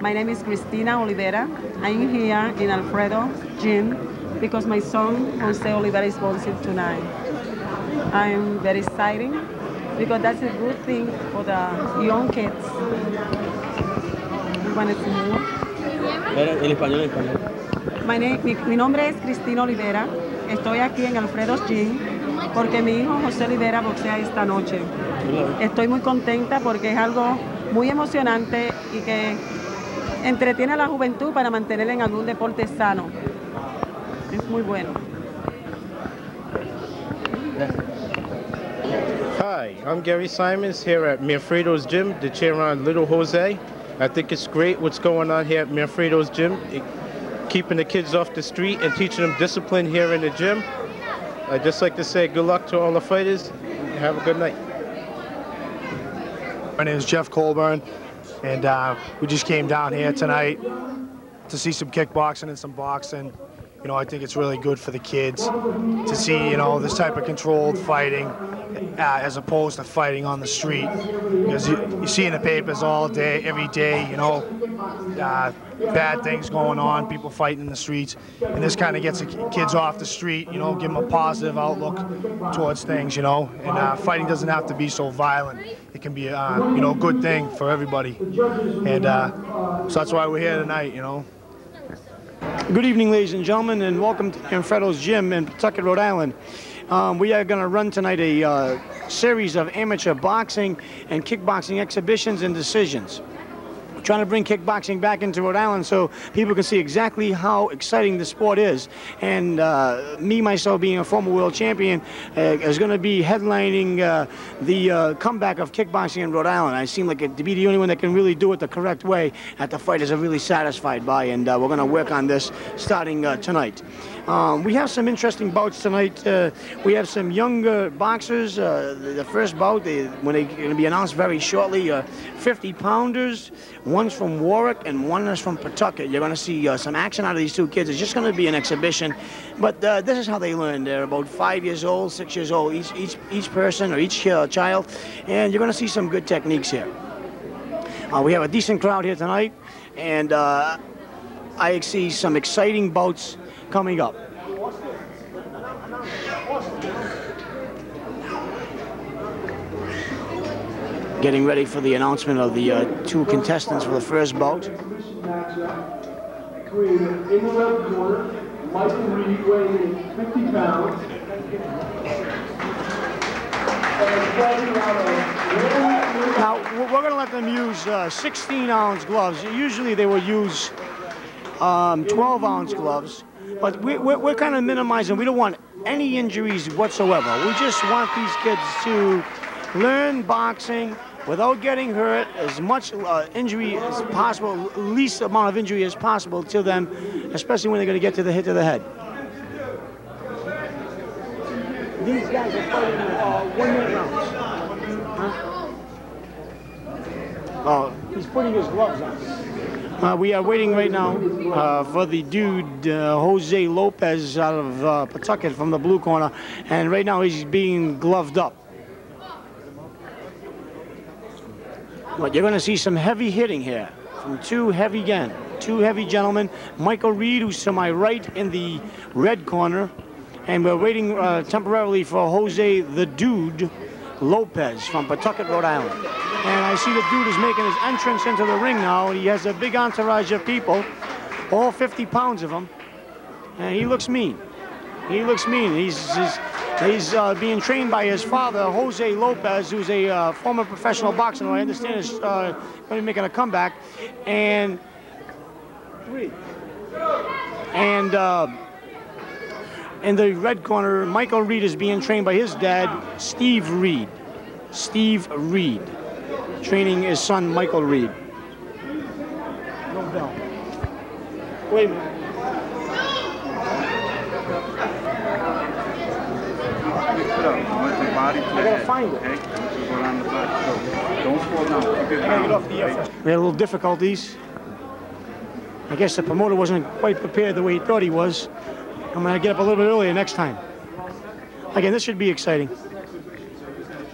My name is Cristina Olivera. I'm here in Alfredo's gym because my son, Jose Olivera, is boxing tonight. I'm very excited because that's a good thing for the young kids. En español. Mi nombre es Cristina Olivera. Estoy aquí en Alfredo's Gym porque mi hijo José Olivera boxea esta noche. Estoy muy contenta porque es algo muy emocionante y que entretiene a la juventud para mantener en algún deporte sano. Es muy bueno. Hi, I'm Gary Simons here at MANFREDO'S Gym to cheer on little Jose. I think it's great what's going on here at MANFREDO'S Gym, keeping the kids off the street and teaching them discipline here in the gym. I'd just like to say good luck to all the fighters. Have a good night. My name is Jeff Colburn, and we just came down here tonight to see some kickboxing and some boxing. You know, I think it's really good for the kids to see, you know, this type of controlled fighting as opposed to fighting on the street. Because you see in the papers all day, every day, you know, bad things going on, people fighting in the streets. And this kind of gets the kids off the street, you know, give them a positive outlook towards things, you know. And fighting doesn't have to be so violent. It can be, you know, a good thing for everybody. And so that's why we're here tonight, you know. Good evening, ladies and gentlemen, and welcome to MANFREDO'S Gym in Pawtucket, Rhode Island. We are going to run tonight a series of amateur boxing and kickboxing exhibitions and decisions. We're trying to bring kickboxing back into Rhode Island so people can see exactly how exciting the sport is. And me, myself, being a former world champion, is going to be headlining the comeback of kickboxing in Rhode Island. I seem like to be the only one that can really do it the correct way that the fighters are really satisfied by, and we're going to work on this starting tonight. We have some interesting bouts tonight. We have some younger boxers. The first bout, when they're going to be announced very shortly, 50-pounders. One's from Warwick and one is from Pawtucket. You're going to see some action out of these two kids. It's just going to be an exhibition, but this is how they learn. They're about 5 years old, 6 years old, each person or each child, and you're going to see some good techniques here. We have a decent crowd here tonight, and I see some exciting bouts coming up. Getting ready for the announcement of the two contestants for the first bout. In the red corner, Michael Reed weighing 50 pounds. Now, we're going to let them use 16-ounce gloves. Usually they will use 12-ounce gloves. But we're kind of minimizing. We don't want any injuries whatsoever. We just want these kids to learn boxing without getting hurt, as much injury as possible, least amount of injury as possible to them, especially when they're going to get to the hit to the head. These guys are fighting 1-minute rounds. Huh? Oh, he's putting his gloves on. We are waiting right now for the dude, Jose Lopez, out of Pawtucket from the blue corner. And right now he's being gloved up. But you're going to see some heavy hitting here from two heavy gentlemen. Michael Reed, who's to my right in the red corner. And we're waiting temporarily for Jose the Dude Lopez from Pawtucket, Rhode Island. And I see the dude is making his entrance into the ring now. He has a big entourage of people, all 50 pounds of them. And he looks mean. He looks mean. He's being trained by his father, Jose Lopez, who's a former professional boxer, who I understand is going to be making a comeback. And in the red corner, Michael Reed is being trained by his dad, Steve Reed. Steve Reed, training his son, Michael Reed. No bell. Wait a minute. I gotta find it. Don't fall down. We had a little difficulties. I guess the promoter wasn't quite prepared the way he thought he was. I'm gonna get up a little bit earlier next time. Again, this should be exciting.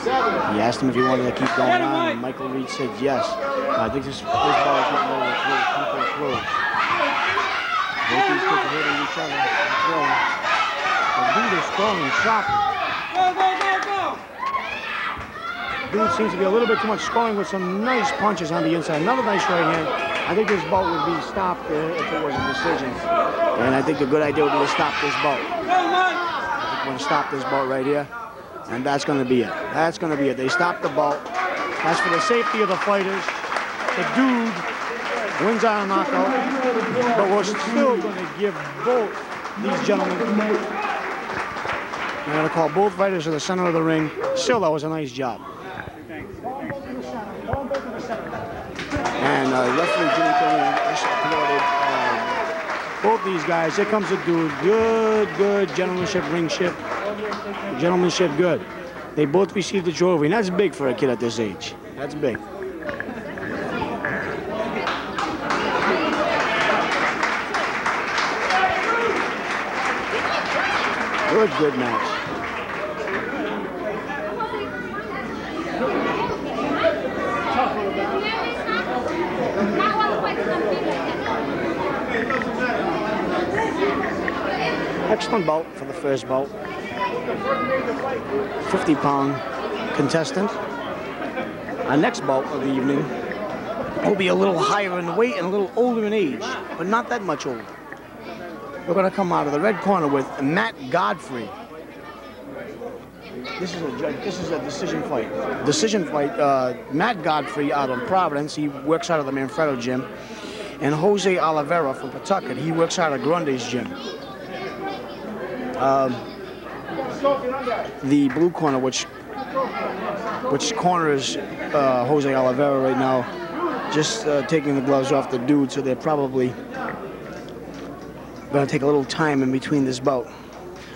He asked him if he wanted to keep going on, and Michael Reed said yes. I think this ball is getting a little close. Both these kids are hitting each other and throwing. The dude is strong and choppy. Dude seems to be a little bit too much scoring with some nice punches on the inside. Another nice right hand. I think this bout would be stopped if it was a decision. And I think a good idea would be to stop this bout. I think we're going to stop this bout right here. And that's going to be it. That's going to be it. They stopped the bout. That's for the safety of the fighters. The dude wins on a knockout. But we're still going to give both these gentlemen. I'm going to call both fighters to the center of the ring. Still, that was a nice job. And referee Jimmy Cohen applauded both these guys. Here comes the dude. Good gentlemanship, ringship. Gentlemanship, good. They both received the trophy, and that's big for a kid at this age. That's big. Good match. Excellent bout for the first bout. 50-pound contestant. Our next bout of the evening will be a little higher in weight and a little older in age, but not that much older. We're going to come out of the red corner with Matt Godfrey. This is a decision fight. Matt Godfrey out of Providence. He works out of the Manfredo gym. And Jose Oliveira from Pawtucket. He works out of Grundy's gym. The blue corner, which corners Jose Oliveira right now, just taking the gloves off the dude, so they're probably going to take a little time in between this bout.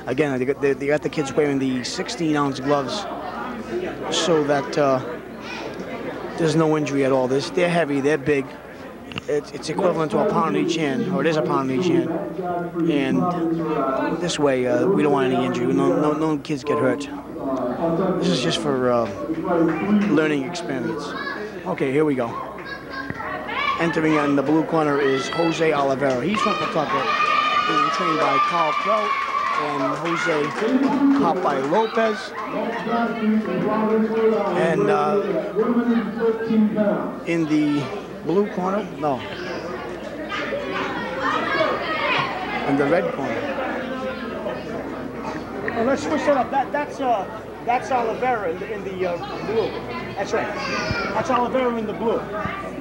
Again, they got the kids wearing the 16-ounce gloves so that there's no injury at all. They're heavy, they're big. It's equivalent to a pound in each hand, or it is a pound in each hand. And this way, we don't want any injury. No kids get hurt. This is just for learning experience. Okay, here we go. Entering in the blue corner is Jose Oliveira. He's from Pawtucket, being trained by Carl Prout and Jose Popeye Lopez. And in the blue corner? No. In the red corner. Well, let's switch it up. That's Oliveira in the blue. That's right. That's Oliveira in the blue.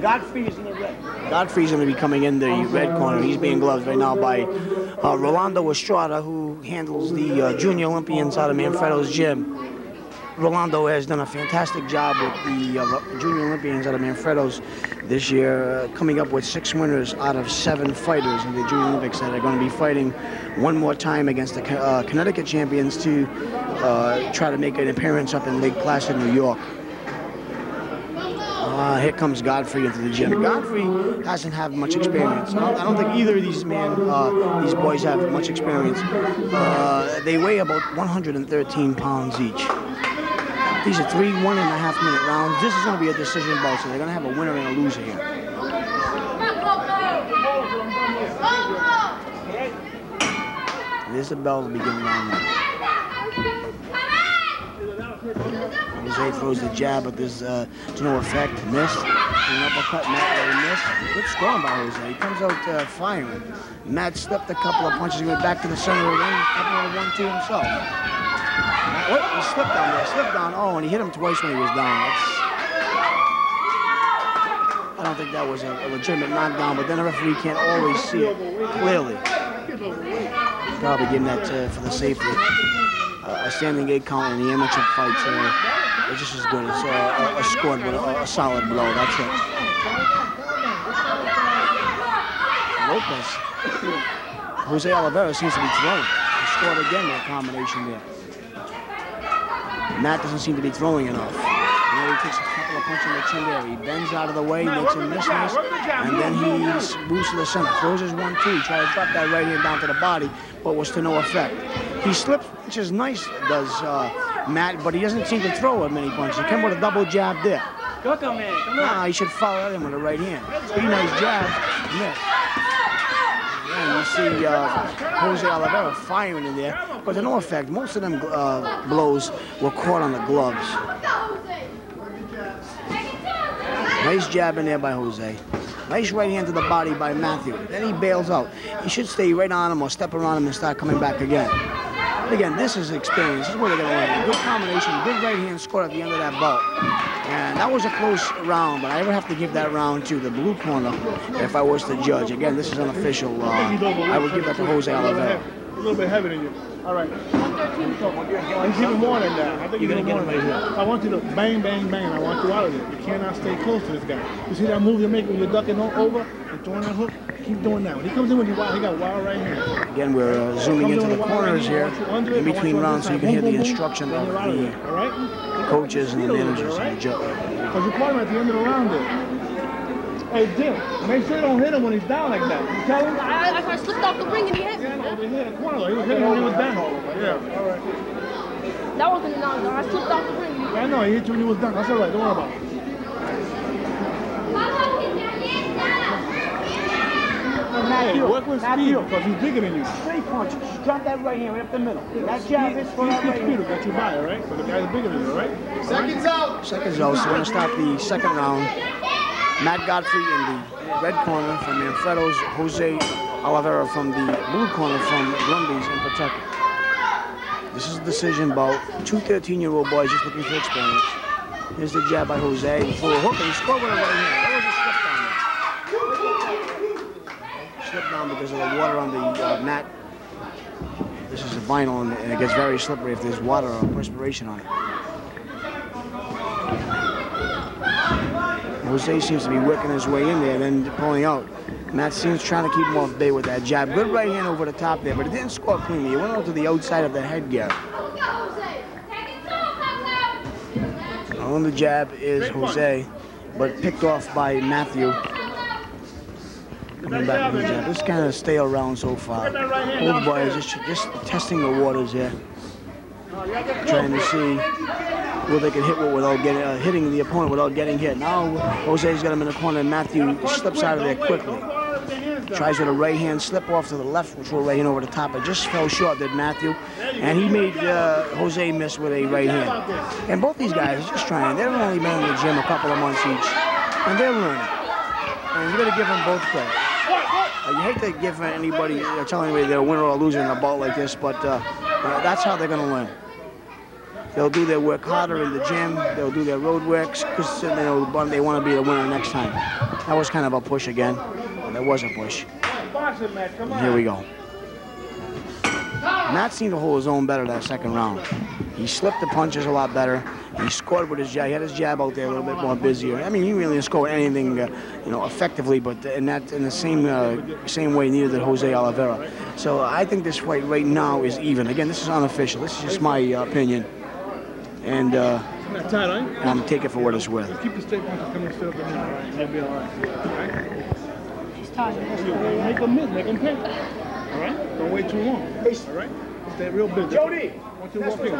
Godfrey is in the red. Godfrey's going to be coming in the red corner. He's being gloved right now by Rolando Estrada, who handles the Junior Olympians out of Manfredo's gym. Rolando has done a fantastic job with the Junior Olympians out of Manfredo's this year, coming up with 6 winners out of 7 fighters in the Junior Olympics that are going to be fighting one more time against the Connecticut champions to try to make an appearance up in Lake Placid, New York. Here comes Godfrey into the gym. Godfrey hasn't had much experience. I don't think either of these boys have much experience. They weigh about 113 pounds each. These are 3 1.5-minute rounds. This is going to be a decision bout, so they're going to have a winner and a loser here. There's the bell to begin round 1. Jose throws the jab, but there's to no effect. Missed. An uppercut, Matt really missed. Good scoring by Jose. He comes out firing. Matt slipped a couple of punches. He went back to the center of the ring. A couple of 1-2 himself. What? He slipped down there. Slipped down. Oh, and he hit him twice when he was down. I don't think that was a legitimate knockdown, but then the referee can't always see it clearly. Probably giving that for the safety. A standing 8 count in the amateur fights is just as good as a scored with a solid blow. That's it. Lopez. Jose Oliveira seems to be throwing. He scored again with a combination there. Matt doesn't seem to be throwing enough. He takes a couple of punches in the chin there. He bends out of the way, makes him miss, and then he moves to the center. Throws his 1-2. He tried to drop that right hand down to the body, but was to no effect. He slips, which is nice, does Matt, but he doesn't seem to throw many punches. He came with a double jab there. Come on, man. Come on. Nah, he should follow that in with the right hand. Pretty nice jab. Miss. And you see Jose Oliveira firing in there, but to no effect. Most of them blows were caught on the gloves. Nice jab in there by Jose. Nice right hand to the body by Matthew. Then he bails out. He should stay right on him or step around him and start coming back again. But again, this is experience. This is where they're going to learn. Good combination, good right hand score at the end of that bout. And that was a close round, but I would have to give that round to the blue corner if I was to judge. Again, this is unofficial. I would give that to Jose Oliveira. A little bit heavier than you. All right. He's even more than that. I think he's even more than that. I want you to bang, bang, bang. I want you out of there. You cannot stay close to this guy. You see that move you make when you're ducking over and throwing that hook? Keep doing that. When he comes in with you, he got wild right here. Again, we're zooming into the corners here in between rounds so you can hear the instruction of the coaches and the managers and the judge. Because you caught him at the end of the round there. Hey, Jim, make sure you don't hit him when he's down like that. You tell him? I slipped off the ring and he hit me. Yeah, no, he hit a corner. He was hitting when he was down. Yeah, all right. That wasn't a knockdown. I slipped off the ring. Yeah, I know. He hit you when he was down. That's all right. Don't worry about it. Hey, work with speed because he's bigger than you. Straight punches. Drop that right hand right up the middle. That jab is for that right hand. Speed will get you by, right? But the guy's bigger than you, right? Seconds out. Seconds out. So we're going to start the second round. Matt Godfrey in the red corner from Manfredo's, Jose Oliveira from the blue corner from Grundy's in Pawtucket. This is a decision bout. Two 13-year-old boys just looking for experience. Here's the jab by Jose. Full hook, and he scored with a right hand. That was a slip down there. Slip down because of the water on the mat. This is a vinyl, and it gets very slippery if there's water or perspiration on it. Jose seems to be working his way in there, then pulling out. Matt seems trying to keep him off bait with that jab. Good right hand over the top there, but it didn't score cleanly. It went out to the outside of the headgear. On the jab is Jose, but picked off by Matthew. Coming back with the jab. This kind of stale round so far. Both boys just testing the waters here. Trying to see where they can hit without getting hitting the opponent without getting hit. Now Jose's got him in the corner and Matthew slips out of there quickly. Tries with a right hand, slip off to the left, which will right hand over the top. It just fell short, did Matthew. And he made Jose miss with a right hand. And both these guys are just trying. They've only been in the gym a couple of months each. And they're learning. And you got to give them both credit. You hate to give anybody, tell anybody they're a winner or a loser in a bout like this, but that's how they're going to learn. They'll do their work harder in the gym. They'll do their road works because they want to be the winner next time. That was kind of a push again. There was a push. Here we go. Matt seemed to hold his own better that second round. He slipped the punches a lot better. He scored with his jab. He had his jab out there a little bit more busier. I mean, he really didn't score anything, effectively, but in the same way neither did Jose Oliveira. So I think this fight right now is even. Again, this is unofficial. This is just my opinion. And I'm taking it for what it's worth. Keep the straight punches coming straight up the middle, all right? You'll be all right. She's tired. Make them miss, make them pay. All right? Don't wait too long. All right? Stay real busy. Jody, once you walk in,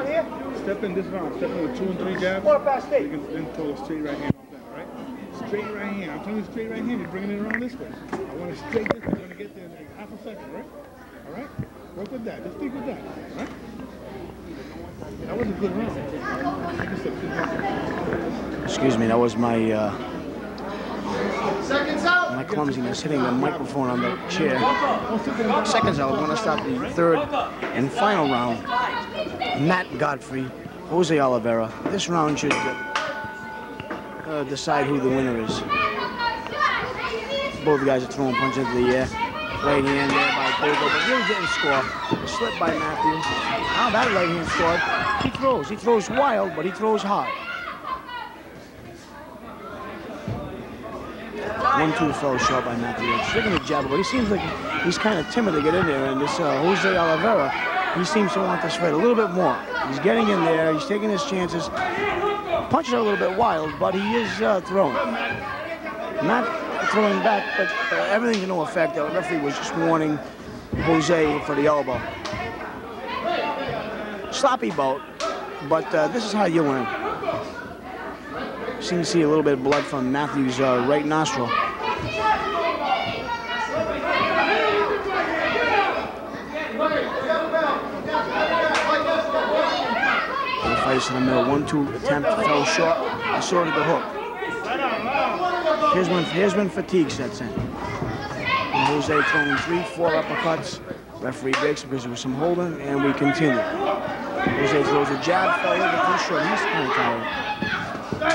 step in this round. Step in with 2 and 3 jabs. You can then throw a straight right hand off that, all right? Straight right hand. I'm telling you straight right hand. You're bringing it around this way. I want to straight this way. You're going to get there in like half a second, right? All right? Work with that. Just stick with that, all right? That was a good round. Excuse me, that was my my clumsiness hitting the microphone on the chair. Seconds out, we're going to start the third and final round. Matt Godfrey, Jose Oliveira. This round should decide who the winner is. Both guys are throwing punches into the air. Right hand there by Kogo, but really didn't score. Slip by Matthew. Now that right hand scored. He throws wild, but he throws hard. 1-2 fell short by Matthew. Striking the jab, but he seems like he's kind of timid to get in there. And this Jose Oliveira, he seems to want this fight a little bit more. He's getting in there. He's taking his chances. Punches are a little bit wild, but he is throwing. Not throwing back, but everything to no effect. The referee was just warning Jose for the elbow. Sloppy bout. but this is how you win. Seem to see a little bit of blood from Matthew's right nostril. The fights in the middle. 1-2 attempt, fell short. I saw it at the hook. Here's when fatigue sets in. And Jose throwing 3-4 uppercuts. Referee breaks because there was some holding, and we continue. Jose throws a jab, fell a little bit too short. He's kind of tired.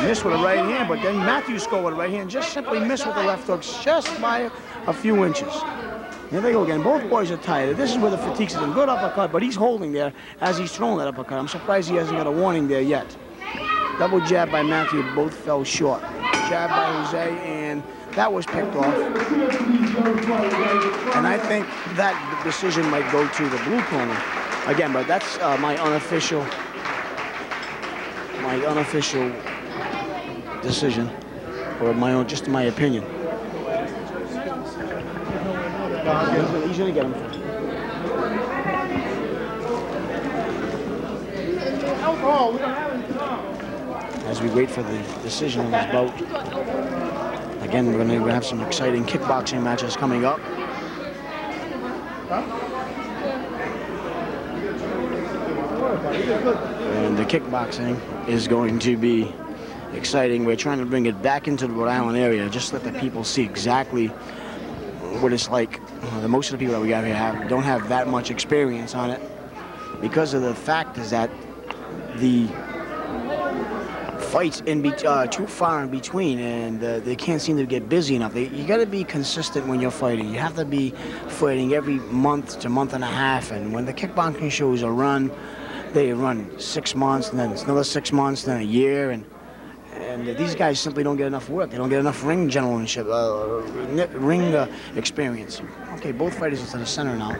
Missed with a right hand, but then Matthew scored with a right hand. Just simply missed with the left hooks, just by a few inches. Here they go again. Both boys are tired. This is where the fatigue sets in. Good uppercut, but he's holding there as he's throwing that uppercut. I'm surprised he hasn't got a warning there yet. Double jab by Matthew, both fell short. Jab by Jose, and that was picked off. And I think that decision might go to the blue corner. Again, but that's my unofficial decision, or just my opinion. He's gonna get him. As we wait for the decision on this bout. Again, we're going to have some exciting kickboxing matches coming up. And the kickboxing is going to be exciting. We're trying to bring it back into the Rhode Island area, just let the people see exactly what it's like. Most of the people that we got here don't have that much experience on it, because of the fact is that the fights too far in between, and they can't seem to get busy enough. You got to be consistent when you're fighting. You have to be fighting every month to month and a half, and when the kickboxing shows are run, they run 6 months, and then it's another 6 months, then a year, and these guys simply don't get enough work. They don't get enough ring generalship, ring experience. Okay, both fighters are to the center now,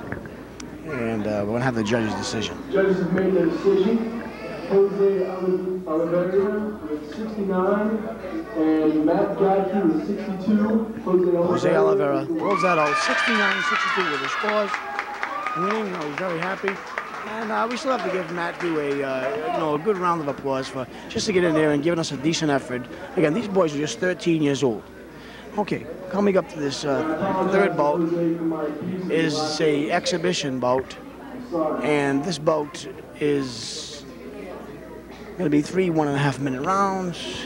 and we're going to have the judge's decision. Judges have made their decision. Jose Oliveira with 69, and Matt Gadke with 62. Jose Oliveira pulls that out, 69-62 with the scores. Winning, he's very happy. And we still have to give Matthew a good round of applause for just to get in there and giving us a decent effort. Again, these boys are just 13 years old. Okay, coming up to this third bout is a exhibition bout, and this bout is going to be 3 1.5-minute rounds,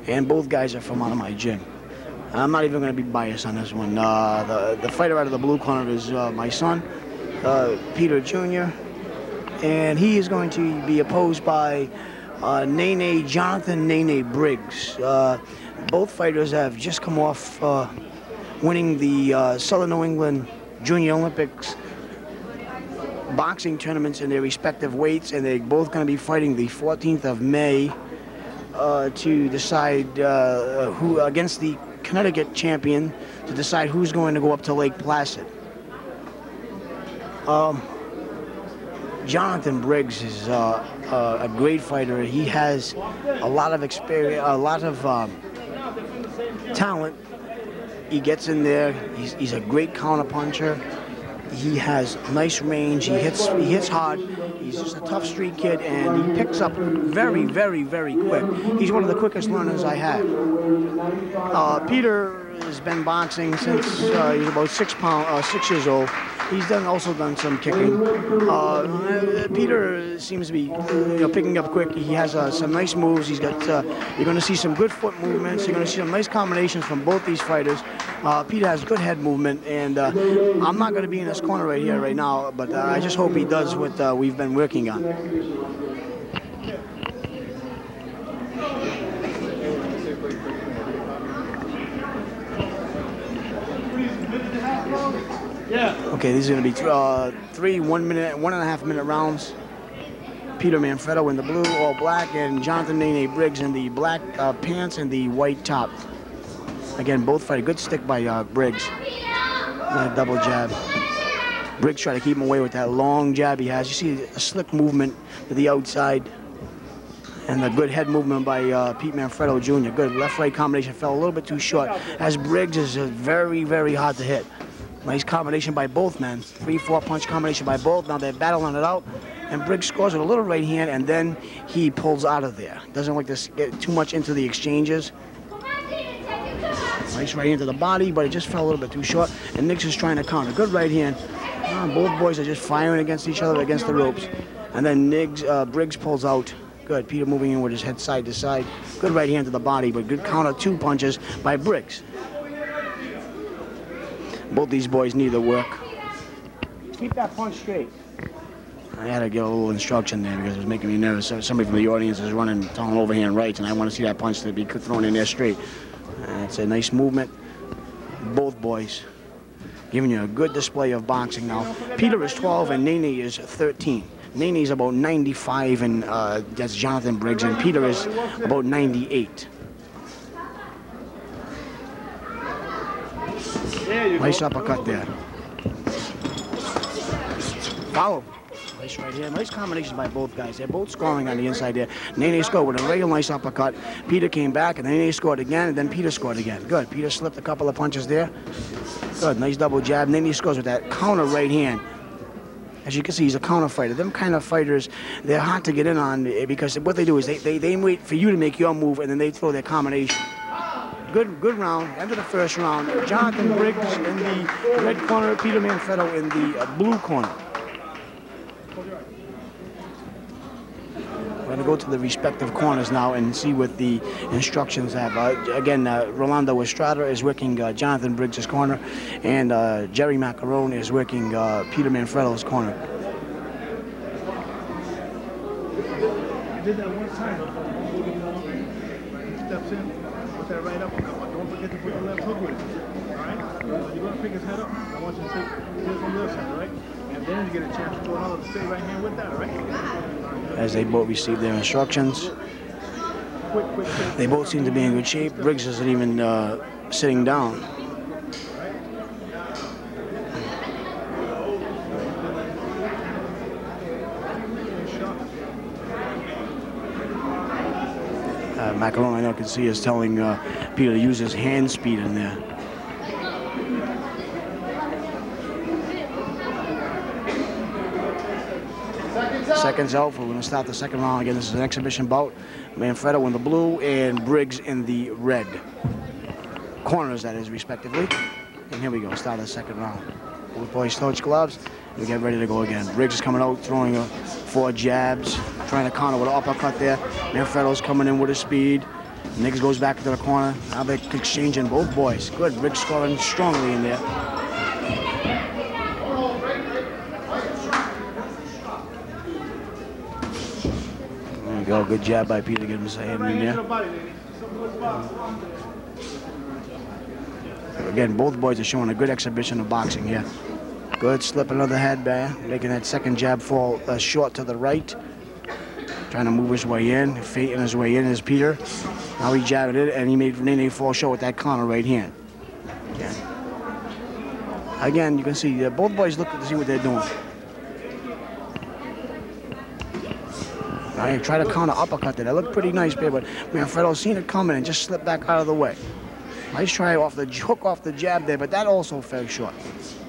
and both guys are from out of my gym. I'm not even going to be biased on this one. The fighter out of the blue corner is my son, Peter Jr., and he is going to be opposed by Jonathan Nene Briggs. Both fighters have just come off winning the Southern New England Junior Olympics boxing tournaments in their respective weights, and they're both going to be fighting the 14th of May to decide who against the Connecticut champion to decide who's going to go up to Lake Placid. Jonathan Briggs is a great fighter. He has a lot of experience, a lot of talent. He gets in there. He's a great counterpuncher. He has nice range. He hits hard. He's just a tough street kid, and he picks up very, very, very quick. He's one of the quickest learners I have. Peter has been boxing since he's about 6 years old. He's also done some kicking. Peter seems to be picking up quick. He has some nice moves. He's got. You're going to see some good foot movements. You're going to see some nice combinations from both these fighters. Peter has good head movement, and I'm not going to be in this corner right here right now, but I just hope he does what we've been working on. Okay, these are going to be 3 1.5-minute rounds. Peter Manfredo in the blue, all black, and Jonathan Nene Briggs in the black pants and the white top. Again, both fight a good stick by Briggs. And a double jab. Briggs try to keep him away with that long jab he has. You see a slick movement to the outside. And a good head movement by Pete Manfredo Jr. Good left-right combination, fell a little bit too short, as Briggs is very, very hard to hit. Nice combination by both men. 3-4 punch combination by both. Now they're battling it out. and Briggs scores with a little right hand, and then he pulls out of there. Doesn't like to get too much into the exchanges. Nice right hand to the body, but it just fell a little bit too short, and Nix is trying to counter. Good right hand. Both boys are just firing against each other against the ropes, and then Briggs pulls out. Good. Peter moving in with his head side to side. Good right hand to the body, but good counter 2 punches by Briggs. Both these boys need the work. Keep that punch straight. I had to give a little instruction there because it was making me nervous. So somebody from the audience is running, throwing overhand rights, and I want to see that punch to be thrown in there straight. It's a nice movement. Both boys giving you a good display of boxing now. Peter is 12 and Nene is 13. Nene's about 95, and that's Jonathan Briggs, and Peter is about 98. Nice uppercut there. Follow. Nice right here. Nice combination by both guys. They're both scoring on the inside there. Nene scored with a real nice uppercut. Peter came back, and then Nene scored again, and then Peter scored again. Good. Peter slipped a couple of punches there. Good. Nice double jab. Nene scores with that counter right hand. As you can see, he's a counter fighter. Them kind of fighters, they're hard to get in on because what they do is they wait for you to make your move, and then they throw their combination. Good round. End of the first round. Jonathan Briggs in the red corner, Peter Manfredo in the blue corner. We're going to go to the respective corners now and see what the instructions have. Again, Rolando Estrada is working Jonathan Briggs' corner, and Jerry Macarone is working Peter Manfredo's corner. You did that one time. He steps in with that right uppercut, but don't forget to put the left hook with it. All right? You're going to pick his head up. I want you to take this on the other side, right? And then you get a chance to throw another straight right hand with that, all right? As they both receive their instructions. They both seem to be in good shape. Briggs isn't even sitting down. Macarone, I know, can see, is telling Peter to use his hand speed in there. Seconds out. We're going to start the second round. Again, this is an exhibition bout. Manfredo in the blue and Briggs in the red. Corners, that is, respectively. And here we go. Start the second round. Both boys touch gloves. We get ready to go again. Briggs is coming out, throwing 4 jabs, trying to counter with an uppercut there. Manfredo's coming in with his speed. Nix goes back into the corner. Now they're exchanging, both boys. Good. Briggs scoring strongly in there. There you go. Good jab by Peter. Get him his hand in there. Again, both boys are showing a good exhibition of boxing here. Good, slipping of the head there, making that second jab fall short to the right. Trying to move his way in, feinting his way in is Peter. Now he jabbed it, and he made Nene fall short with that counter right hand. Again, you can see both boys look to see what they're doing. Now he tried to counter uppercut there. That looked pretty nice there, but Manfredo seen it coming and just slipped back out of the way. Nice try off the hook off the jab there, but that also fell short.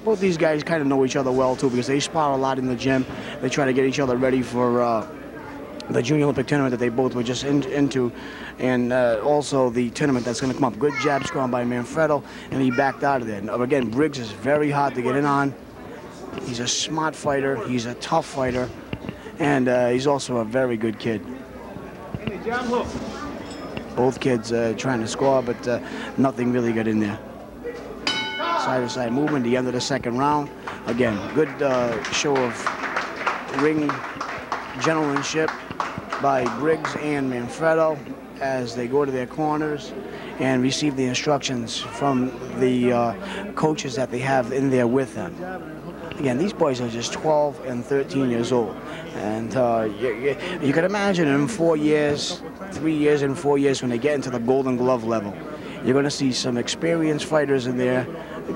Both these guys kind of know each other well, too, because they spar a lot in the gym. They try to get each other ready for the Junior Olympic tournament that they both were just into, and also the tournament that's going to come up. Good jab scored by Manfredo, and he backed out of there. Now, again, Briggs is very hard to get in on. He's a smart fighter. He's a tough fighter, and he's also a very good kid. Both kids trying to score, but nothing really got in there. Side-to-side movement, the end of the second round. Again, good show of ring gentlemanship by Briggs and Manfredo as they go to their corners and receive the instructions from the coaches that they have in there with them. Again, these boys are just 12 and 13 years old. And you can imagine in 4 years, 3 years and 4 years when they get into the Golden Glove level, you're going to see some experienced fighters in there,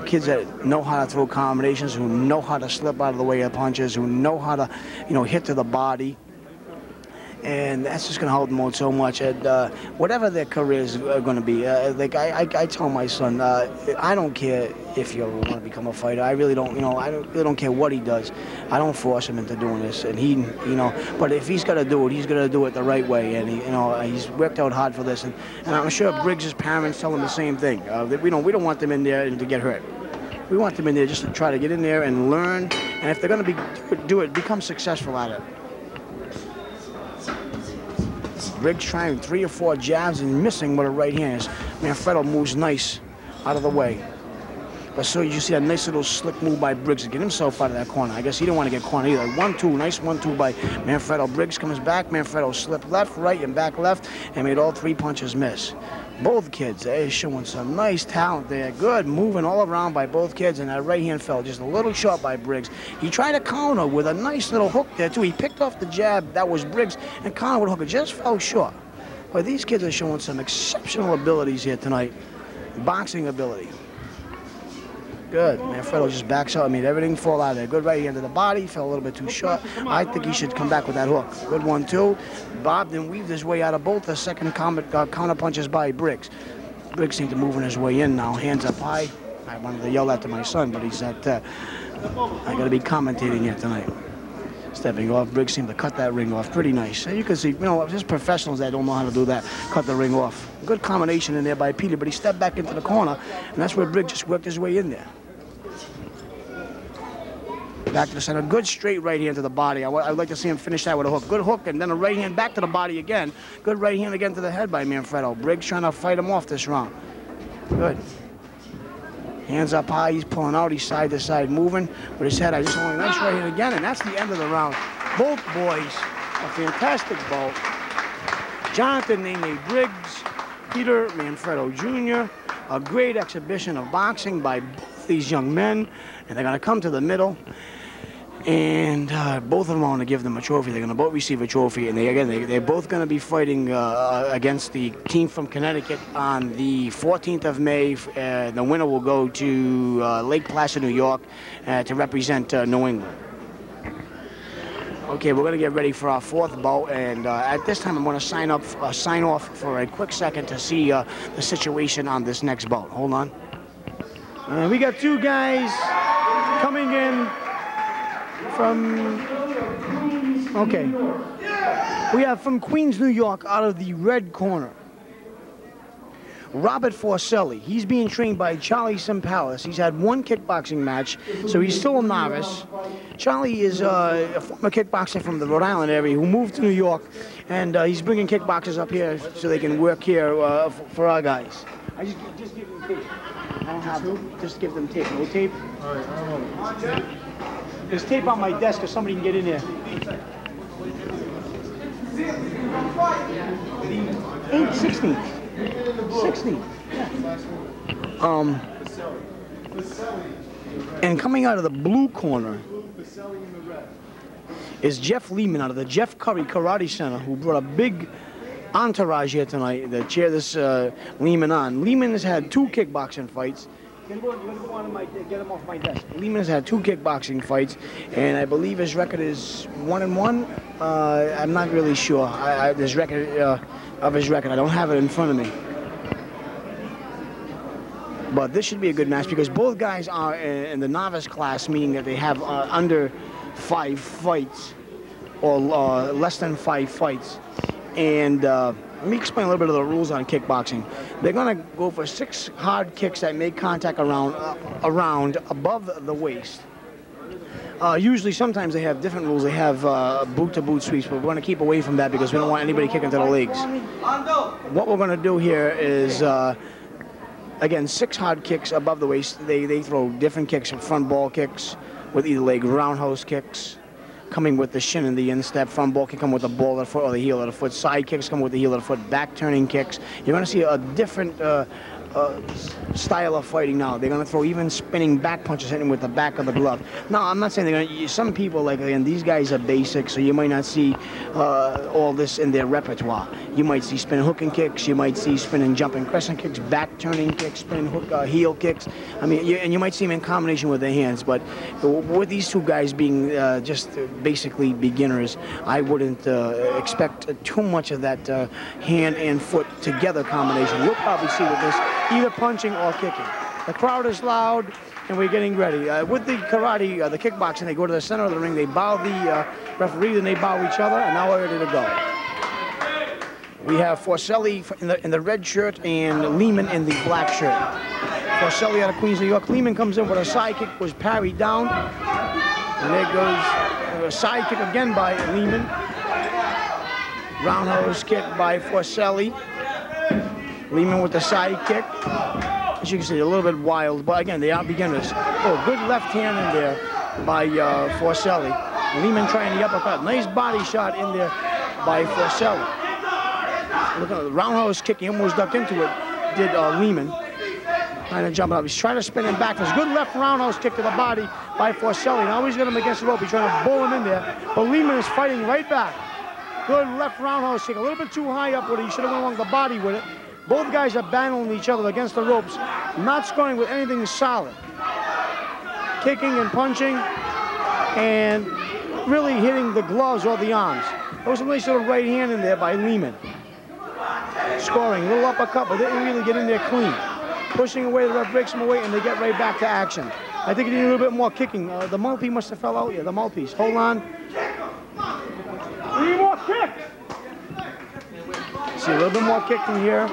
kids that know how to throw combinations, who know how to slip out of the way of punches, who know how to, hit to the body. and that's just going to help them out so much. And whatever their careers are going to be, like I tell my son, I don't care if you want to become a fighter. I really don't, I really don't care what he does. I don't force him into doing this, and he, but if he's got to do it, he's going to do it the right way, and he's worked out hard for this, and I'm sure Briggs' parents tell him the same thing. We don't want them in there to get hurt. We want them in there just to try to get in there and learn, and if they're going to do it, become successful at it. Briggs trying 3 or 4 jabs and missing with a right hand. Manfredo moves nice out of the way. But so you see a nice little slick move by Briggs to get himself out of that corner. I guess he didn't want to get cornered either. 1-2, nice 1-2 by Manfredo. Briggs comes back. Manfredo slipped left, right, and back left, and made all 3 punches miss. Both kids, they're showing some nice talent there. Good moving all around by both kids, and that right hand fell just a little short by Briggs. He tried to counter with a nice little hook there, too. He picked off the jab. That was Briggs, and countered with a hook. It just fell short. But these kids are showing some exceptional abilities here tonight. Boxing ability. Good. Manfredo just backs out. I mean, everything fall out of there. Good right hand to the body. Fell a little bit too short. I think he should come back with that hook. Good 1-2. Bob then weaved his way out of both the second counter punches by Briggs. Briggs seems to be moving his way in now. Hands up high. I wanted to yell that to my son, but he's at, I got to be commentating here tonight. Stepping off. Briggs seemed to cut that ring off pretty nice. And you can see, just professionals that don't know how to do that, cut the ring off. Good combination in there by Peter, but he stepped back into the corner, and that's where Briggs just worked his way in there. Back to the center. Good straight right hand to the body. I'd like to see him finish that with a hook. Good hook, and then a right hand back to the body again. Good right hand again to the head by Manfredo. Briggs trying to fight him off this round. Good. Hands up high, he's pulling out, he's side to side moving with his head. I just want a nice right hand again, and that's the end of the round. Both boys, a fantastic bout. Jonathan Nene Briggs, Peter Manfredo Jr., a great exhibition of boxing by both these young men, and they're gonna come to the middle. And both of them want to give them a trophy. They're going to both receive a trophy, and they're both going to be fighting against the team from Connecticut on the 14th of May. The winner will go to Lake Placid, New York, to represent New England. Okay, we're going to get ready for our 4th bout, and at this time I'm going to sign off for a quick second to see the situation on this next bout. Hold on. We got 2 guys coming in. We have from Queens, New York, out of the red corner, Robert Forcelli. He's being trained by Charlie Simpalis. He's had 1 kickboxing match, so he's still a novice. Charlie is a former kickboxer from the Rhode Island area who moved to New York, and he's bringing kickboxers up here so they can work here for our guys. I just give them tape. I don't have to. Just give them tape. No tape? All right. There's tape on my desk if somebody can get in there. 16. Yeah. And coming out of the blue corner is Jeff Lehman out of the Jeff Curry Karate Center, who brought a big entourage here tonight to cheer this Lehman on. Lehman has had 2 kickboxing fights. Get him off my desk. Lehman has had 2 kickboxing fights, and I believe his record is 1-1. I'm not really sure. His record of his record. I don't have it in front of me. But this should be a good match because both guys are in the novice class, meaning that they have under 5 fights or less than 5 fights. And let me explain a little bit of the rules on kickboxing. They're going to go for 6 hard kicks that make contact around above the waist. Usually, sometimes they have different rules. They have boot-to-boot sweeps, but we're going to keep away from that because we don't want anybody kicking to the legs. What we're going to do here is, again, 6 hard kicks above the waist. They throw different kicks, front ball kicks with either leg, roundhouse kicks, coming with the shin and the instep. Front ball can come with the ball of the foot or the heel of the foot. Side kicks come with the heel of the foot. Back turning kicks. You're going to see a different style of fighting now. They're going to throw even spinning back punches hitting with the back of the glove. No, I'm not saying they're going to. Some people, like, again, these guys are basic, so you might not see all this in their repertoire. You might see spinning hooking kicks, you might see spinning jumping crescent kicks, back turning kicks, spinning hook heel kicks. I mean, and you might see them in combination with their hands, but with these two guys being just basically beginners, I wouldn't expect too much of that hand and foot together combination. You'll probably see with this either punching or kicking. The crowd is loud, and we're getting ready. With the karate, the kickboxing, they go to the center of the ring, they bow the referee, then they bow each other, and now we're ready to go. We have Forcelli in the red shirt and Lehman in the black shirt. Forcelli out of Queens, New York. Lehman comes in with a side kick, was parried down. And there goes a side kick again by Lehman. Roundhouse kick by Forcelli. Lehman with the side kick. As you can see, a little bit wild, but again, they are beginners. Oh, good left hand in there by Forcelli. Lehman trying the uppercut. Nice body shot in there by Forcelli. Look at the roundhouse kick. He almost ducked into it, did Lehman. Trying to jump up. He's trying to spin him back. There's a good left roundhouse kick to the body by Forcelli. Now he's got him against the rope. He's trying to bull him in there, but Lehman is fighting right back. Good left roundhouse kick. A little bit too high up with it. He should have went along the body with it. Both guys are battling each other against the ropes, not scoring with anything solid. Kicking and punching, and really hitting the gloves or the arms. There was a nice little right hand in there by Lehman. Scoring, a little uppercut, but didn't really get in there clean. Pushing away, the ref breaks him away, and they get right back to action. I think he needed a little bit more kicking. The mouthpiece must have fell out. Yeah, the mouthpiece. Hold on. Three more kicks. See a little bit more kicking here.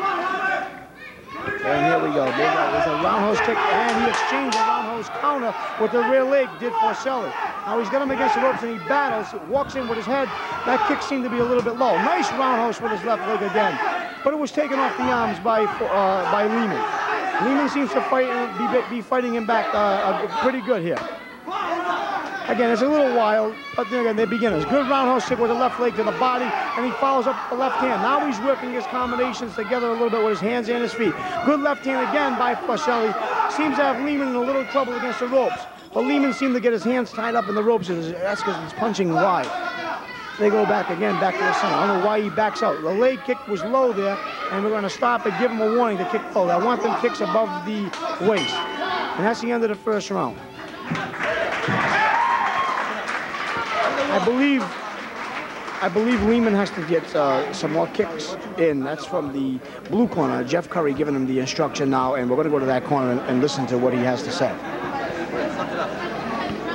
And here we go. There's a roundhouse kick, and he exchanged a roundhouse counter with the rear leg, did Forcelli. Now he's got him against the ropes, and he battles, walks in with his head. That kick seemed to be a little bit low. Nice roundhouse with his left leg again. But it was taken off the arms by Lehman. Lehman seems to fight and be fighting him back pretty good here. Again, it's a little wild, but then again, they're beginners. Good roundhouse kick with the left leg to the body, and he follows up the left hand. Now he's working his combinations together a little bit with his hands and his feet. Good left hand again by Forcelli. Seems to have Lehman in a little trouble against the ropes. But Lehman seemed to get his hands tied up in the ropes, and that's because he's punching wide. They go back again, back to the center. I don't know why he backs out. The leg kick was low there, and we're going to stop and give him a warning to kick low. I want them kicks above the waist. And that's the end of the first round. I believe Lehman has to get some more kicks in. That's from the blue corner. Jeff Curry giving him the instruction now, and we're going to go to that corner and listen to what he has to say.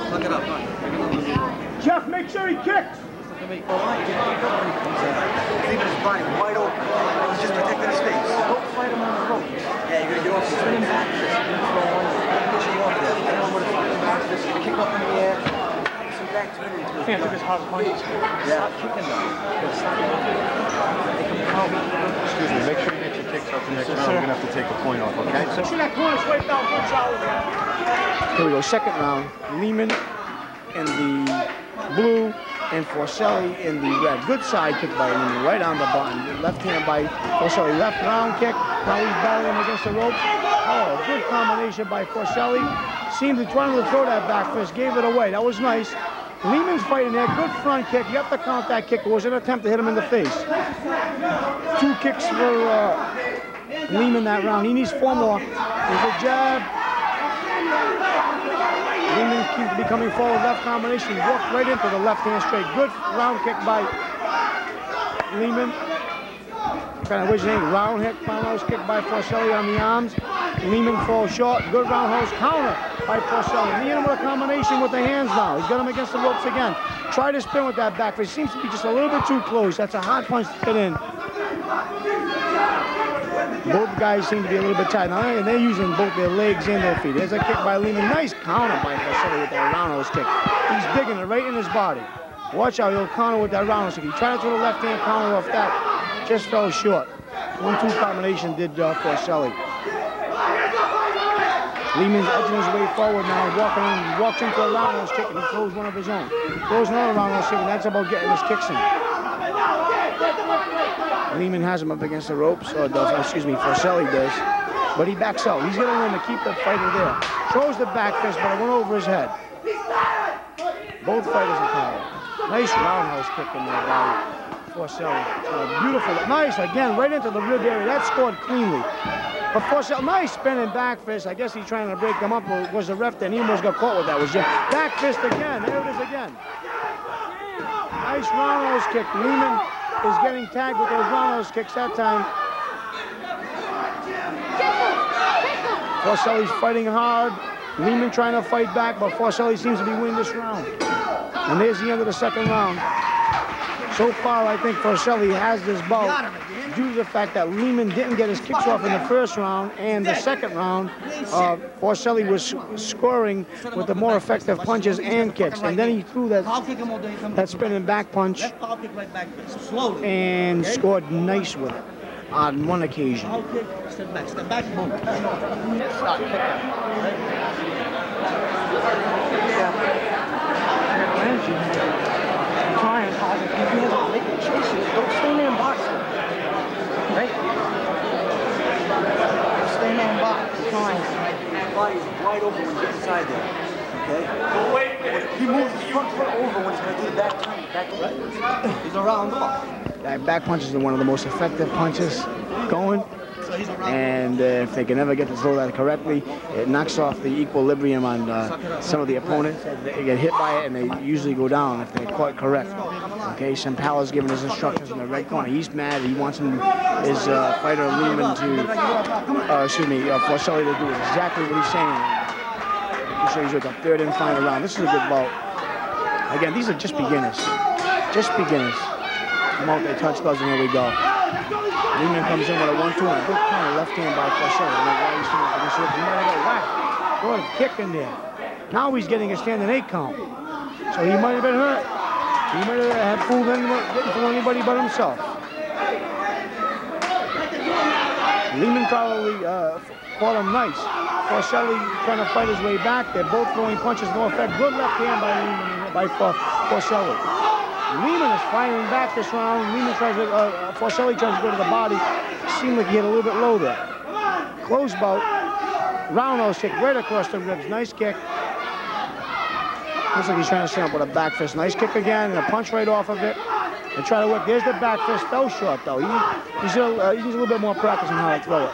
Look it up. Jeff, make sure he kicks. Leaving his body wide open. He's just protecting his face. Don't fight him on the rope. Yeah, you're going to get off. Spin him back. Push him off there. I don't know what to fight him back. Just kick up in the air. Some back to him. Can't look as hard punches. Stop kicking them. Excuse me, make sure you get your kicks up the next round. We're going to have to take a point off, okay? See that corner straight down. Good job. Here we go, second round. Lehman in the blue and Forcelli in the red. Good side kick by Lehman, right on the button. Left hand by Forcelli. Left round kick. Now he's battling against the ropes. Oh, good combination by Forcelli. Seemed to try to throw that back fist, gave it away. That was nice. Lehman's fighting there. Good front kick. You have to count that kick. It was an attempt to hit him in the face. 2 kicks for Lehman that round. He needs 4 more. There's a jab. Lehman seems to be coming forward. Left combination. Walked right into the left hand straight. Good round kick by Lehman. Kind of what's his name? Roundhouse kick by Forcelli on the arms. Lehman falls short. Good roundhouse counter by Forcelli. He hit him with a combination with the hands now. He's got him against the ropes again. Try to spin with that back fist. Seems to be just a little bit too close. That's a hard punch to get in. Both guys seem to be a little bit tight. Now, and they're using both their legs and their feet. There's a kick by Lehman. Nice counter by Forcelli with that roundhouse kick. He's digging it right in his body. Watch out, he'll counter with that roundhouse kick. He tried to throw the left hand counter off that. Just fell short. 1-2 combination did Forcelli. Lehman's edging his way forward now, walks into a roundhouse kick, and he throws one of his own. Throws another roundhouse kick, and that's about getting his kicks in. Lehman has him up against the ropes, or does, excuse me, Forcelli does. but he backs out. He's gonna win to keep the fighter there. Throws the back fist, but it went over his head. Both fighters are tired. Nice roundhouse kick in there by Forcelli. Beautiful, nice, again, right into the rib area. That scored cleanly. But Forcelli, nice spinning back fist. I guess he's trying to break them up. Was the ref then? He almost got caught with that. Was Jim. Back fist again. There it is again. Nice roundhouse kick. Lehman is getting tagged with those roundhouse kicks that time. Forcelli's fighting hard. Lehman trying to fight back, but Forcelli seems to be winning this round. And there's the end of the second round. So far, I think Forcelli has this bout due to the fact that Lehman didn't get his kicks off in the first round, and the second round, Forcelli was scoring with the more effective punches and kicks, and then he threw that spinning back punch and scored nice with it on one occasion. Step back, boom. Start kicking. Trying hard to give you making choices. Don't stay there and box. Right? Stay there and box. Trying. His body is wide open when he gets inside there. Okay? Don't wait. He moves his front foot over when he's going to do the back turn. Back right. He's around off. That back punch is one of the most effective punches going. And if they can ever get to throw that correctly, it knocks off the equilibrium on some of the opponents. They get hit by it, and they usually go down if they're quite correct. Okay, Sampala's giving his instructions in the red corner. He's mad. He wants his fighter Lehman to, Forcelli to do exactly what he's saying. He shows you the third and final round. This is a good bout. Again, these are just beginners. Just beginners. Come out, they touch gloves, and here we go. Lehman comes in with a 1-2 and a good counter left hand by Forcelli. Good kick in there. Now he's getting a standing 8 count. So he might have been hurt. He might have fooled anybody but himself. Lehman probably caught him nice. Forcelli trying to fight his way back. They're both throwing punches, no effect. Good left hand by Lehman, by Forcelli. Lehman is fighting back this round. Lehman tries to, Forcelli tries to go to the body. Seemed like he hit a little bit low there. Close bout. Roundhouse kick right across the ribs. Nice kick. Looks like he's trying to set up with a back fist. Nice kick again and a punch right off of it. And try to work. There's the back fist. Fell short though. He needs a little bit more practice on how to throw it.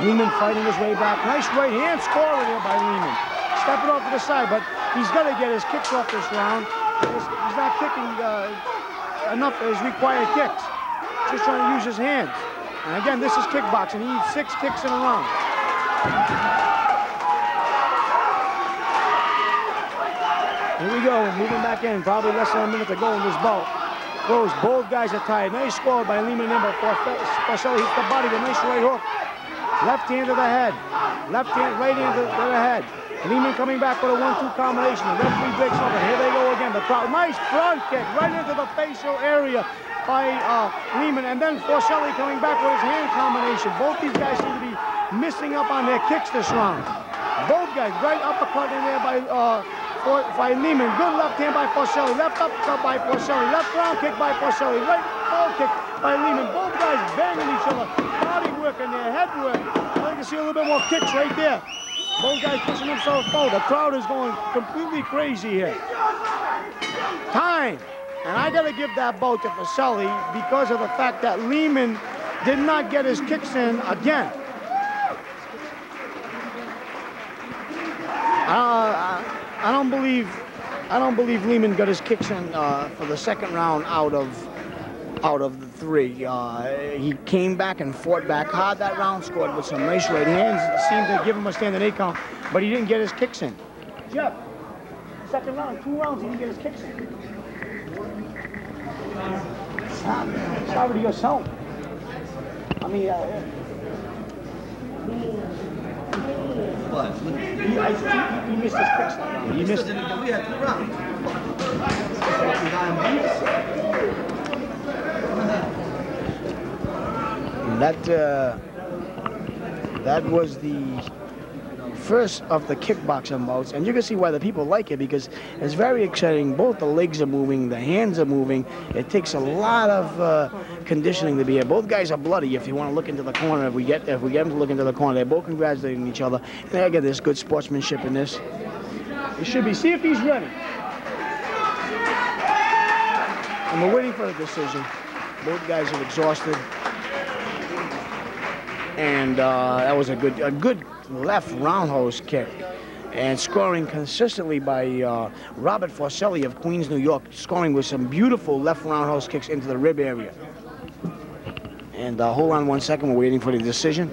Lehman fighting his way back. Nice right hand scoring here by Lehman. Stepping off to the side, but he's got to get his kicks off this round. He's not kicking enough of his required kicks. Just trying to use his hands. And again, this is kickboxing. He needs 6 kicks in a round. Here we go, moving back in. Probably less than a minute to go in this bout. Close, both guys are tied. Nice score by Lehman and Forcelli hits the body with a nice right hook. Left hand to the head. Left hand, right hand to the head. Lehman coming back with a 1-2 combination. The referee breaks up, and here they go again. The crowd, nice front kick right into the facial area by Lehman, and then Forcelli coming back with his hand combination. Both these guys seem to be missing up on their kicks this round. Both guys, right uppercut in there by Lehman. Good left hand by Forcelli. Left uppercut by Forcelli. Left round kick by Forcelli. Right ball kick by Lehman. Both guys banging each other. Body work in there, head work. I'd like to see a little bit more kicks right there. Both guys pushing themselves forward. The crowd is going completely crazy here. Time. And I got to give that bout to Forcelli because of the fact that Lehman did not get his kicks in again. I don't believe Lehman got his kicks in for the second round out of the 3. He came back and fought back hard that round, scored with some nice right hands. It seemed to give him a standing 8 count, but he didn't get his kicks in. Jeff, second round, 2 rounds, he didn't get his kicks in. Sorry to yourself. I mean, What? He missed his kicks. He missed it. We had 2 rounds. That was the first of the kickboxing bouts, and you can see why the people like it, because it's very exciting. Both the legs are moving, the hands are moving. It takes a lot of conditioning to be here. Both guys are bloody. If you want to look into the corner, if we get them to look into the corner, they're both congratulating each other. And again, there's good sportsmanship in this. It should be. See if he's ready. And we're waiting for the decision. Both guys are exhausted. And that was a good left roundhouse kick. And scoring consistently by Robert Forcelli of Queens, New York, scoring with some beautiful left roundhouse kicks into the rib area. And hold on 1 second, we're waiting for the decision.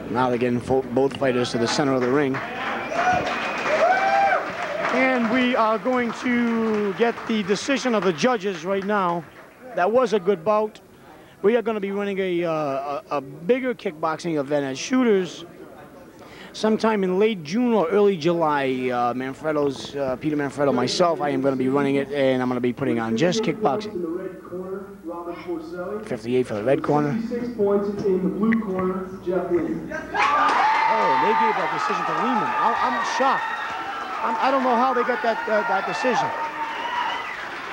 Now they're getting both fighters to the center of the ring. And we are going to get the decision of the judges right now. That was a good bout. We are going to be running a bigger kickboxing event at Shooters sometime in late June or early July. Manfredo's, Peter Manfredo, myself, I am going to be running it, and I'm going to be putting on just kickboxing. 58 for the red corner. 56 points in the blue corner, Jeff Lee. Oh, they gave that decision to Lehman. I'm shocked. I don't know how they got that decision.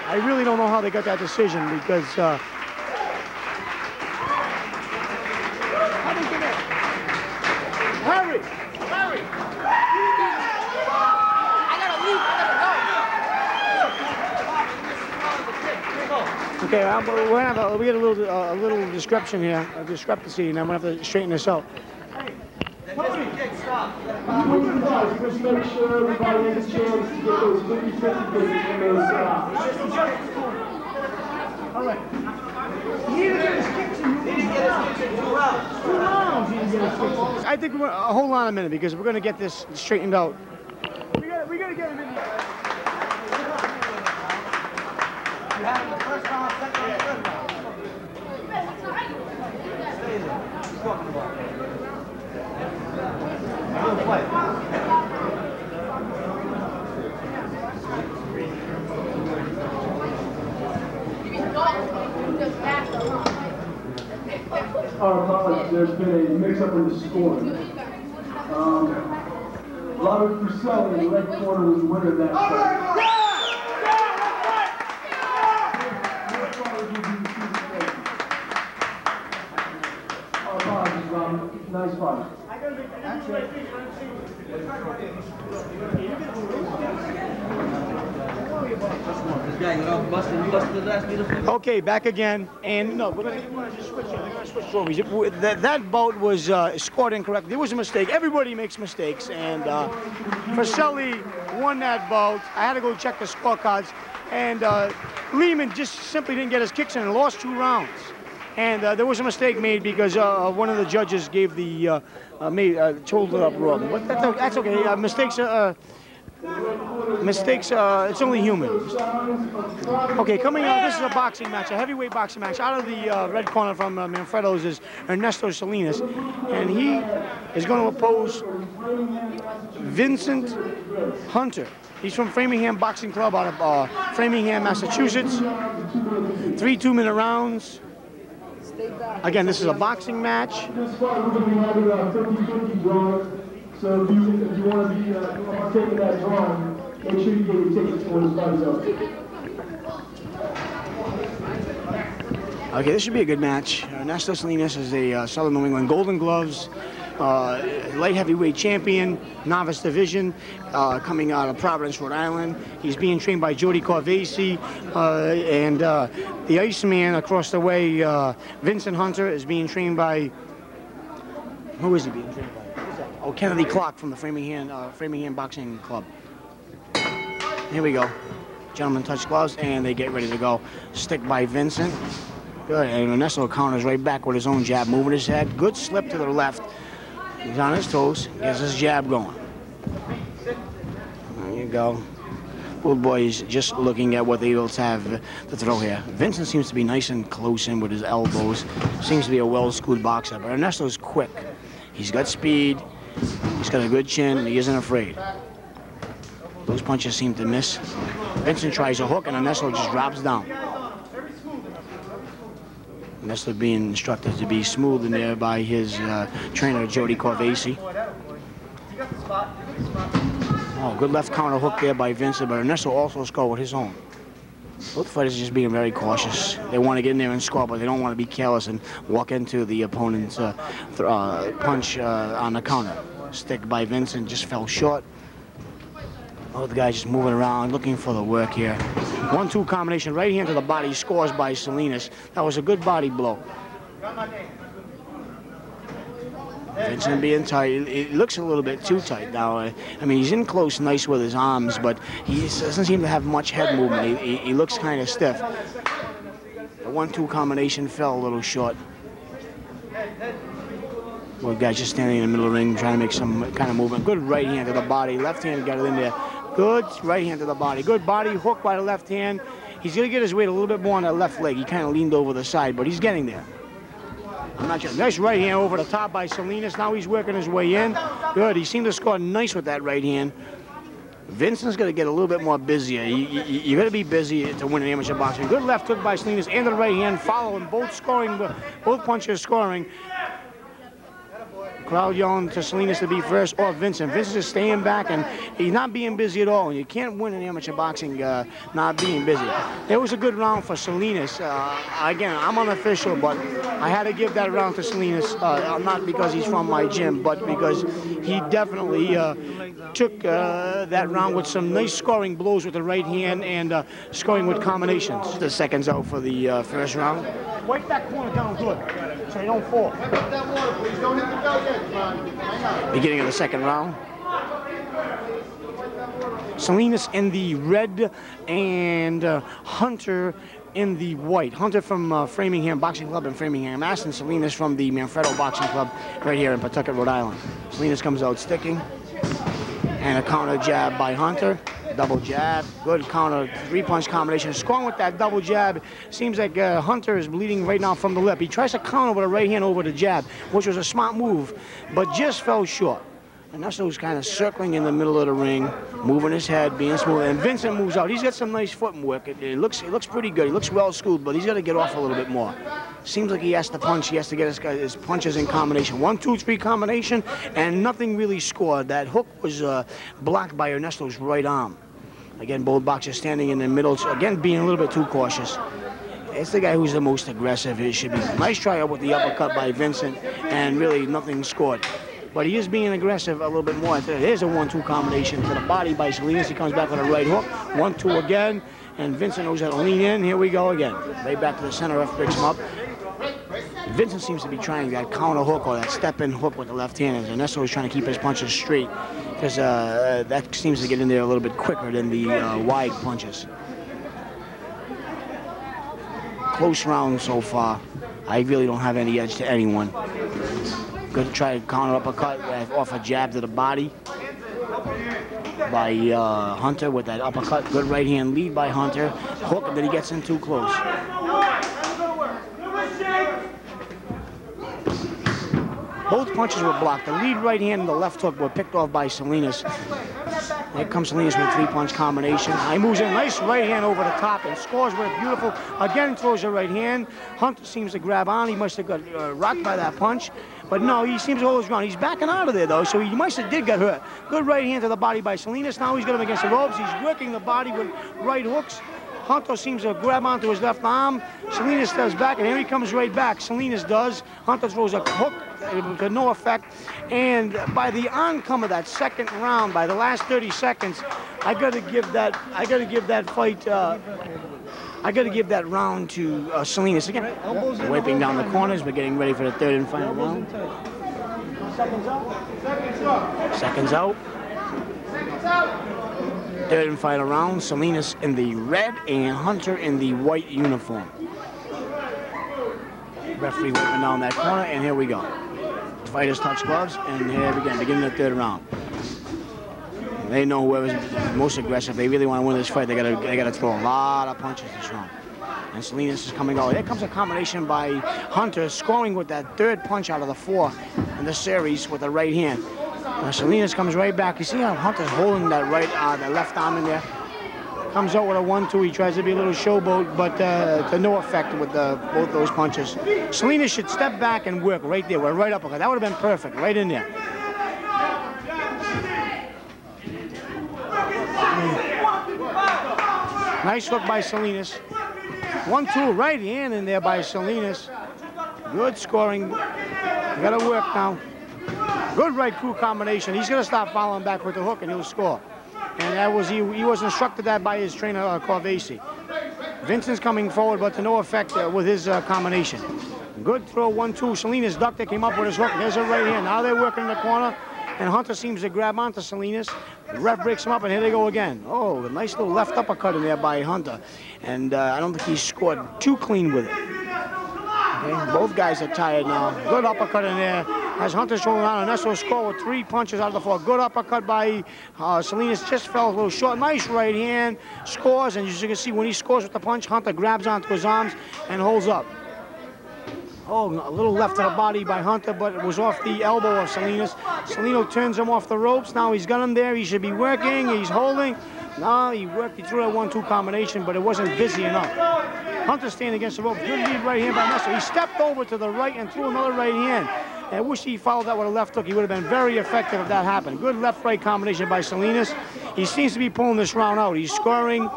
I really don't know how they got that decision, because how did they get it? Harry! Okay, we're gonna have we get a little discrepancy here, discrepancy, and I'm gonna have to straighten this out. Just make sure everybody has a chance to get those 50-50 visits in those All right. He didn't get his kicks in 2 rounds. 2 rounds he didn't get his kicks in. I think we're hold on a minute, because we're gonna get this straightened out. We gotta get him in here. You have the first round, second round, third round. Stay there. He's talking about it. Good fight. Our apologies, there's been a mix-up in the scoring. Robert Forcelli in the red corner was the winner of that fight. Our apologies, Robert. Nice fight. Okay, back again, and no, we're gonna just switch. We're gonna switch trophies. That bout was scored incorrectly. There was a mistake. Everybody makes mistakes, and Forcelli won that bout. I had to go check the scorecards, and Lehman just simply didn't get his kicks in and lost 2 rounds. And there was a mistake made because one of the judges gave the told it up wrong. But that's okay. Mistakes, it's only human. Okay, coming out, this is a boxing match, a heavyweight boxing match. Out of the red corner from Manfredo's is Ernesto Salinas, and he is going to oppose Vincent Hunter. He's from Framingham Boxing Club out of Framingham, Massachusetts. 3 2-minute rounds. Again, this is a boxing match. This fight, we're going to be having a 50-50 drawing. So if you want to be taking that drawing, make sure you get your tickets when this fight is over. Okay, this should be a good match. Ernesto Salinas is a Southern New England Golden Gloves light heavyweight champion, novice division, coming out of Providence, Rhode Island. He's being trained by Jody Corvesi, and the Iceman across the way, Vincent Hunter, is being trained by, who is he being trained by? Oh, Kennedy Clark from the Framingham Boxing Club. Here we go. Gentlemen touch gloves, and they get ready to go. Stick by Vincent. Good, and Ernesto counters right back with his own jab, moving his head. Good slip to the left. He's on his toes, gets his jab going. There you go. Old boy is just looking at what the Eagles have to throw here. Vincent seems to be nice and close in with his elbows. Seems to be a well-schooled boxer, but Ernesto's quick. He's got speed. He's got a good chin, and he isn't afraid. Those punches seem to miss. Vincent tries a hook, and Ernesto just drops down. Ernesto being instructed to be smooth in there by his trainer, Jody Corvasi. Oh, good left counter hook there by Vincent, but Ernesto also scored with his own. Both fighters are just being very cautious. They want to get in there and score, but they don't want to be careless and walk into the opponent's punch on the counter. Stick by Vincent just fell short. Oh, the guy's just moving around, looking for the work here. 1-2 combination, right hand to the body, scores by Salinas. That was a good body blow. Vincent being tight. It looks a little bit too tight now. I mean, he's in close nice with his arms, but he doesn't seem to have much head movement. He looks kind of stiff. The 1-2 combination fell a little short. Well, the guy's just standing in the middle of the ring trying to make some kind of movement. Good right hand to the body. Left hand got it in there. Good right hand to the body. Good body hook by the left hand. He's going to get his weight a little bit more on that left leg. He kind of leaned over the side, but he's getting there. I'm not sure. Nice right hand over the top by Salinas. Now he's working his way in. Good. He seemed to score nice with that right hand. Vincent's going to get a little bit more busier. You're going to be busy to win an amateur boxing. Good left hook by Salinas and the right hand following, both scoring, both punches scoring. Crowd yelling to Salinas to be first, or Vincent. Vincent is staying back, and he's not being busy at all. And you can't win in amateur boxing not being busy. It was a good round for Salinas. Again, I'm unofficial, but I had to give that round to Salinas, not because he's from my gym, but because he definitely took that round with some nice scoring blows with the right hand and scoring with combinations. The seconds out for the first round. Wipe that corner down good, so you don't fall. Beginning of the second round. Salinas in the red and Hunter in the white. Hunter from Framingham Boxing Club in Framingham, Mass, and Salinas from the Manfredo Boxing Club right here in Pawtucket, Rhode Island. Salinas comes out sticking. And a counter jab by Hunter. Double jab. Good counter three-punch combination. Scoring with that double jab. Seems like Hunter is bleeding right now from the lip. He tries to counter with a right hand over the jab, which was a smart move, but just fell short. And that's who's kind of circling in the middle of the ring, moving his head, being smooth. And Vincent moves out. He's got some nice footwork. It looks pretty good. He looks well schooled, but he's got to get off a little bit more. Seems like he has to punch. He has to get his punches in combination. 1-2-3 combination, and nothing really scored. That hook was blocked by Ernesto's right arm. Again, both boxers standing in the middle. So again, being a little bit too cautious. It's the guy who's the most aggressive. It should be. Nice try out with the uppercut by Vincent, and really nothing scored. But he is being aggressive a little bit more. There's a 1-2 combination to the body by Salinas. He comes back with a right hook. 1-2 again. And Vincent knows how to lean in. Here we go again. Right back to the center. Ref picks him up. Vincent seems to be trying that counter hook or that step-in hook with the left hand. And Ernesto is trying to keep his punches straight because that seems to get in there a little bit quicker than the wide punches. Close round so far. I really don't have any edge to anyone. Good to try to counter uppercut off a jab to the body by Hunter with that uppercut. Good right hand lead by Hunter. Hook, and then he gets in too close. Both punches were blocked. The lead right hand and the left hook were picked off by Salinas. Here comes Salinas with a three-punch combination. He moves in, nice right hand over the top and scores with it beautiful. Again, throws a right hand. Hunter seems to grab on. He must have got rocked by that punch. But no, he seems to hold his ground. He's backing out of there, though, so he must have did get hurt. Good right hand to the body by Salinas. Now he's got him against the ropes. He's working the body with right hooks. Hunter seems to grab onto his left arm. Salinas does back, and here he comes right back. Salinas does. Hunter throws a hook to no effect. And by the oncome of that second round, by the last 30 seconds, I got to give that fight. I got to give that round to Salinas again. Wiping down the corners, but getting ready for the third and final round. Seconds out. Third and final round. Salinas in the red and Hunter in the white uniform. Referee wiping down that corner, and here we go. The fighters touch gloves, and here we begin. Beginning the third round. They know whoever's most aggressive. They really want to win this fight. They gotta throw a lot of punches this round. And Salinas is coming out. Here comes a combination by Hunter, scoring with that third punch out of the four in the series with the right hand. Salinas comes right back. You see how Hunter's holding that that left arm in there? Comes out with a 1-2. He tries to be a little showboat, but to no effect with both those punches. Salinas should step back and work right there with a right uppercut. That would have been perfect, right in there. Nice hook by Salinas. 1-2, right hand in there by Salinas. Good scoring. You got to work now. Good right crew combination. He's going to start following back with the hook and he'll score. And that was he was instructed that by his trainer, Corvesi. Vincent's coming forward, but to no effect with his combination. Good throw, 1-2. Salinas ducked it, came up with his hook. There's a right hand. Now they're working in the corner, and Hunter seems to grab onto Salinas. The ref breaks him up, and here they go again. Oh, a nice little left uppercut in there by Hunter. And I don't think he scored too clean with it. Okay, both guys are tired now. Good uppercut in there. As Hunter's rolling around, Ernesto scored with 3 punches out of the 4. Good uppercut by Salinas, just fell a little short. Nice right hand, scores, and as you can see, when he scores with the punch, Hunter grabs onto his arms and holds up. Oh, a little left to the body by Hunter, but it was off the elbow of Salinas. Salinas turns him off the ropes. Now he's got him there. He should be working. He's holding. No, he threw that 1-2 combination, but it wasn't busy enough. Hunter standing against the ropes. Good lead right hand by Ernesto. He stepped over to the right and threw another right hand. I wish he followed that with a left hook. He would have been very effective if that happened. Good left-right combination by Salinas. He seems to be pulling this round out. He's scoring.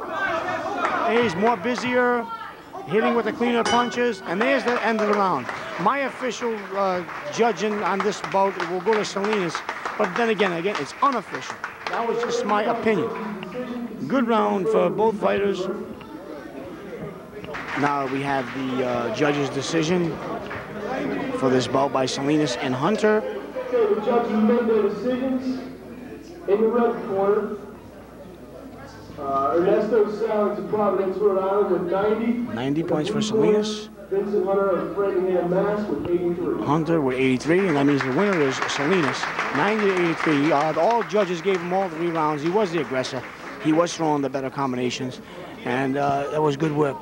He's more busier, hitting with the cleaner punches. And there's the end of the round. My official judging on this bout will go to Salinas. But then again, it's unofficial. That was just my opinion. Good round for both fighters. Now we have the judge's decision for this bout by Salinas and Hunter. Okay, the judges made their decisions. In the red corner, Ernesto Salins of Providence, Rhode Island with 90. 90 points for Salinas. Vincent Hunter of Framingham, Mass. with 83. Hunter with 83, and that means the winner is Salinas. 90 to 83. All judges gave him all 3 rounds. He was the aggressor. He was throwing the better combinations, and that was good work.